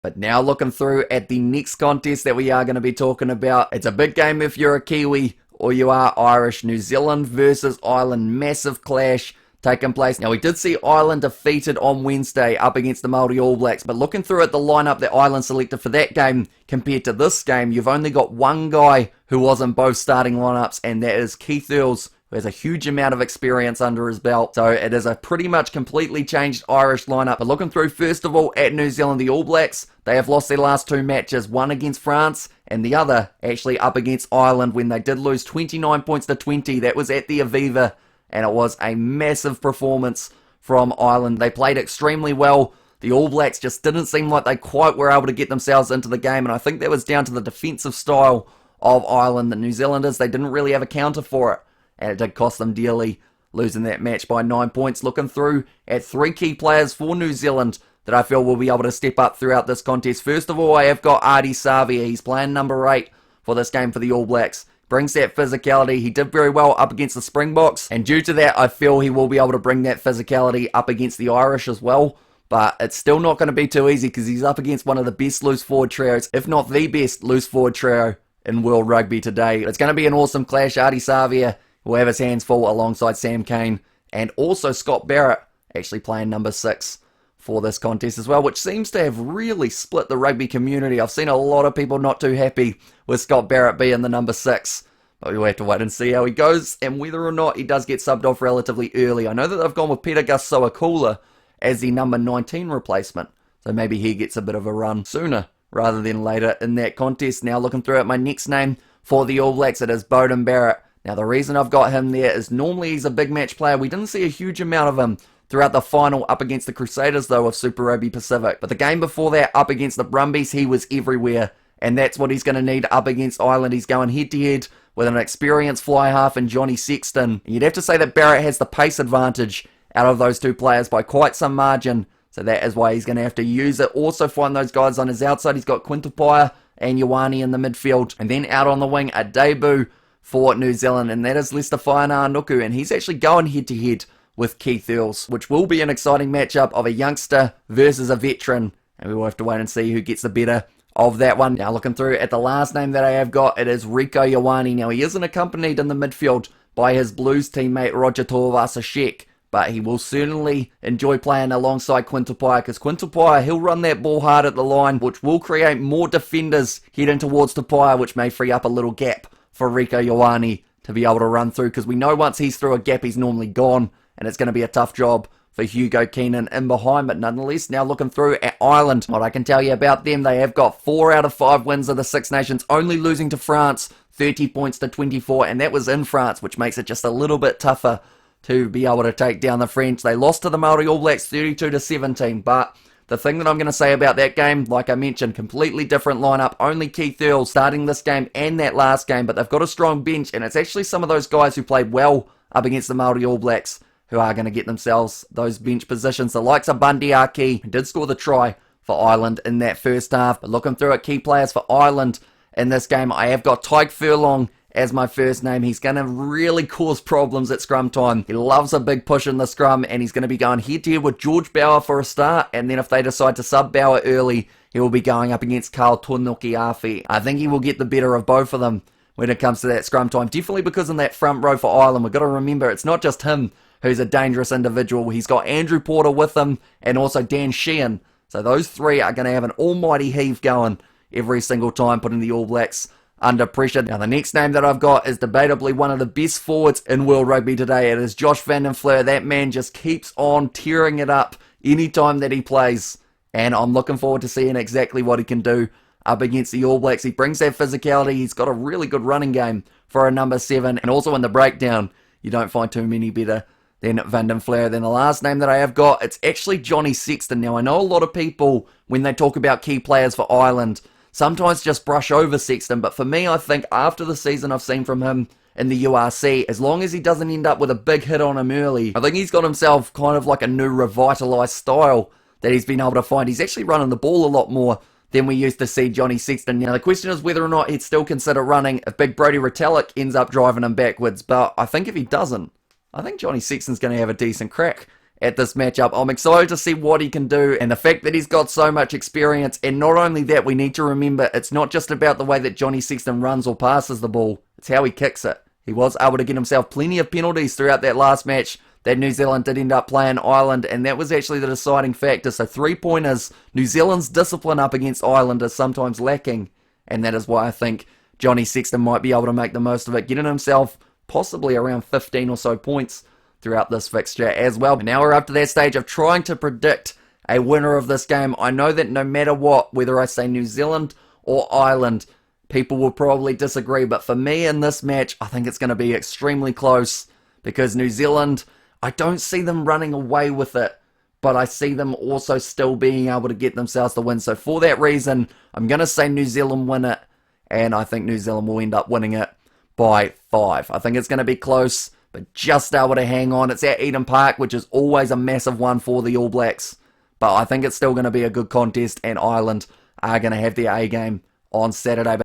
But now looking through at the next contest that we are going to be talking about, it's a big game if you're a Kiwi or you are Irish. New Zealand versus Ireland, massive clash taking place. Now we did see Ireland defeated on Wednesday up against the Māori All Blacks, but looking through at the lineup that Ireland selected for that game compared to this game, you've only got one guy who was in both starting lineups, and that is Keith Earls, who has a huge amount of experience under his belt. So it is a pretty much completely changed Irish lineup. But looking through first of all at New Zealand, the All Blacks, they have lost their last two matches, one against France and the other actually up against Ireland when they did lose 29 points to 20. That was at the Aviva, and it was a massive performance from Ireland. They played extremely well. The All Blacks just didn't seem like they quite were able to get themselves into the game, and I think that was down to the defensive style of Ireland. The New Zealanders, they didn't really have a counter for it, and it did cost them dearly, losing that match by 9 points. Looking through at three key players for New Zealand that I feel will be able to step up throughout this contest. First of all, I have got Ardie Savea. He's playing number 8 for this game for the All Blacks. Brings that physicality. He did very well up against the Springboks, and due to that, I feel he will be able to bring that physicality up against the Irish as well. But it's still not going to be too easy because he's up against one of the best loose forward trios, if not the best loose forward trio in world rugby today. It's going to be an awesome clash. Ardie Savea will have his hands full alongside Sam Cane, and also Scott Barrett actually playing number 6 for this contest as well, which seems to have really split the rugby community. I've seen a lot of people not too happy with Scott Barrett being the number 6. But we'll have to wait and see how he goes and whether or not he does get subbed off relatively early. I know that they've gone with Peter Gus-Sowakula as the number 19 replacement, so maybe he gets a bit of a run sooner rather than later in that contest. Now looking through at my next name for the All Blacks, it is Beauden Barrett. Now the reason I've got him there is normally he's a big match player. We didn't see a huge amount of him throughout the final up against the Crusaders though of Super Rugby Pacific. But the game before that up against the Brumbies, he was everywhere, and that's what he's going to need up against Ireland. He's going head to head with an experienced fly half in Johnny Sexton. You'd have to say that Barrett has the pace advantage out of those two players by quite some margin, so that is why he's going to have to use it. Also find those guys on his outside. He's got Quintupaya and Ioane in the midfield, and then out on the wing a debut for New Zealand, and that is Lester Whainā-Nuku, and he's actually going head to head with Keith Earls, which will be an exciting matchup of a youngster versus a veteran, and we will have to wait and see who gets the better of that one. Now looking through at the last name that I have got, it is Rieko Ioane. Now he isn't accompanied in the midfield by his Blues teammate Roger Tuivasa-Sheck, but he will certainly enjoy playing alongside Quintupaya, because Quintupaya, he'll run that ball hard at the line, which will create more defenders heading towards Tupaia, which may free up a little gap for Rieko Ioane to be able to run through, because we know once he's through a gap, he's normally gone, and it's going to be a tough job for Hugo Keenan in behind. But nonetheless, now looking through at Ireland, what I can tell you about them, they have got 4 out of 5 wins of the Six Nations, only losing to France 30 points to 24, and that was in France, which makes it just a little bit tougher to be able to take down the French. They lost to the Māori All Blacks 32 to 17, but the thing that I'm going to say about that game, like I mentioned, completely different lineup. Only Keith Earls starting this game and that last game, but they've got a strong bench, and it's actually some of those guys who played well up against the Māori All Blacks who are going to get themselves those bench positions. The likes of Bundy Aki, who did score the try for Ireland in that first half. But looking through at key players for Ireland in this game, I have got Tyke Furlong as my first name. He's going to really cause problems at scrum time. He loves a big push in the scrum, and he's going to be going head-to-head with George Bauer for a start, and then if they decide to sub Bauer early, he will be going up against Carl Tunuki-Afi. I think he will get the better of both of them when it comes to that scrum time, definitely because in that front row for Ireland, we've got to remember it's not just him who's a dangerous individual. He's got Andrew Porter with him, and also Dan Sheehan. So those three are going to have an almighty heave going every single time, putting the All Blacks under pressure. Now the next name that I've got is debatably one of the best forwards in world rugby today. It is Josh van den Fleur. That man just keeps on tearing it up anytime that he plays, and I'm looking forward to seeing exactly what he can do up against the All Blacks. He brings that physicality. He's got a really good running game for a number 7, and also in the breakdown, you don't find too many better than Van den Fleur. Then the last name that I have got, it's actually Johnny Sexton. Now I know a lot of people, when they talk about key players for Ireland, sometimes just brush over Sexton, but for me, I think after the season I've seen from him in the URC, as long as he doesn't end up with a big hit on him early, I think he's got himself kind of like a new revitalised style that he's been able to find. He's actually running the ball a lot more than we used to see Johnny Sexton. Now the question is whether or not he'd still consider running if big Brodie Retallick ends up driving him backwards, but I think if he doesn't, I think Johnny Sexton's going to have a decent crack at this matchup. I'm excited to see what he can do, and the fact that he's got so much experience. And not only that, we need to remember it's not just about the way that Johnny Sexton runs or passes the ball, it's how he kicks it. He was able to get himself plenty of penalties throughout that last match that New Zealand did end up playing Ireland, and that was actually the deciding factor. So 3-pointers, New Zealand's discipline up against Ireland is sometimes lacking, and that is why I think Johnny Sexton might be able to make the most of it, getting himself possibly around 15 or so points throughout this fixture as well. And now we're up to that stage of trying to predict a winner of this game. I know that no matter what, whether I say New Zealand or Ireland, people will probably disagree, but for me in this match, I think it's going to be extremely close, because New Zealand, I don't see them running away with it, but I see them also still being able to get themselves the win. So for that reason, I'm going to say New Zealand win it, and I think New Zealand will end up winning it by 5. I think it's going to be close, but just able to hang on. It's at Eden Park, which is always a massive one for the All Blacks, but I think it's still going to be a good contest, and Ireland are going to have their A game on Saturday.